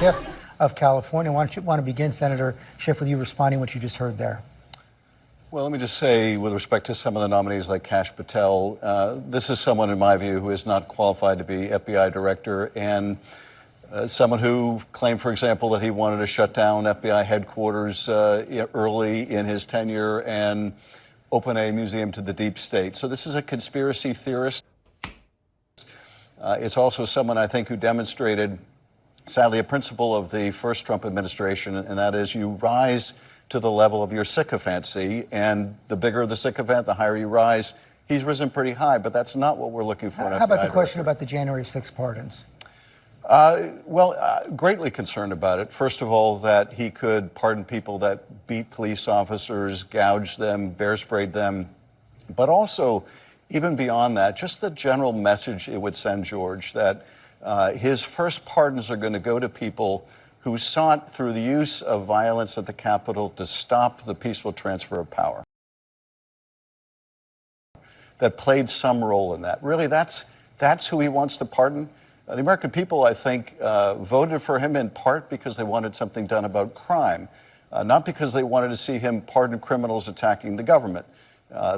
Schiff of California. Want to begin, Senator Schiff, with you responding to what you just heard there? Well, let me just say, with respect to some of the nominees like Kash Patel, this is someone, in my view, who is not qualified to be FBI director, and someone who claimed, for example, that he wanted to shut down FBI headquarters early in his tenure and open a museum to the deep state. So this is a conspiracy theorist. It's also someone, I think, who demonstrated, sadly, a principle of the first Trump administration, and that is you rise to the level of your sycophancy, and the bigger the sycophant, the higher you rise. He's risen pretty high, but that's not what we're looking for. How about the question about the January 6th pardons? Greatly concerned about it. First of all, that he could pardon people that beat police officers, gouged them, bear sprayed them, but also, even beyond that, just the general message it would send, George, that his first pardons are going to go to people who sought, through the use of violence at the Capitol, to stop the peaceful transfer of power, that played some role in that. Really, that's who he wants to pardon. The American people, I think, voted for him in part because they wanted something done about crime, not because they wanted to see him pardon criminals attacking the government.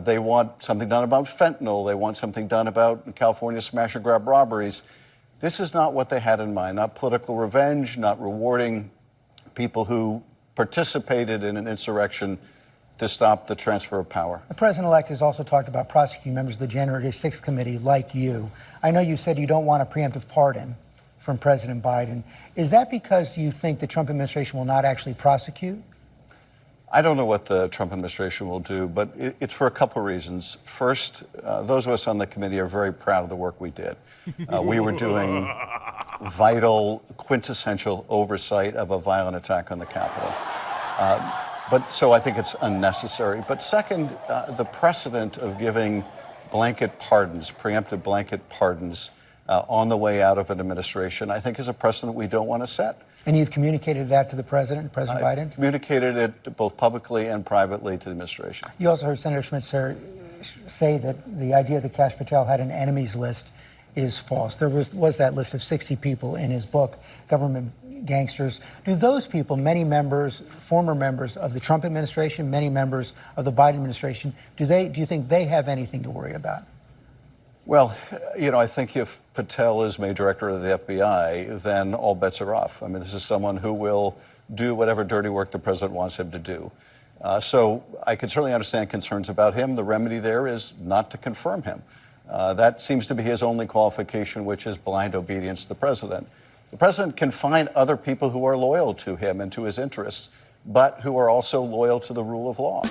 They want something done about fentanyl. They want something done about California smash-and-grab robberies. This is not what they had in mind, not political revenge, not rewarding people who participated in an insurrection to stop the transfer of power. The president-elect has also talked about prosecuting members of the January 6th committee like you. I know you said you don't want a preemptive pardon from President Biden. Is that because you think the Trump administration will not actually prosecute? I don't know what the Trump administration will do, but it's for a couple of reasons. First, those of us on the committee are very proud of the work we did. We were doing vital, quintessential oversight of a violent attack on the Capitol. So I think it's unnecessary. But second, the precedent of giving blanket pardons, preemptive blanket pardons on the way out of an administration, I think is a precedent we don't want to set. And you've communicated that to the president, President Biden? Communicated it both publicly and privately to the administration. You also heard Senator Schmidt say that the idea that Kash Patel had an enemies list is false. There was that list of 60 people in his book, Government Gangsters. Do those people, many members, former members of the Trump administration, many members of the Biden administration, do you think they have anything to worry about? Well, I think if Patel is made director of the FBI, then all bets are off. I mean, this is someone who will do whatever dirty work the president wants him to do. So I can certainly understand concerns about him. The remedy there is not to confirm him. That seems to be his only qualification, which is blind obedience to the president. The president can find other people who are loyal to him and to his interests, but who are also loyal to the rule of law.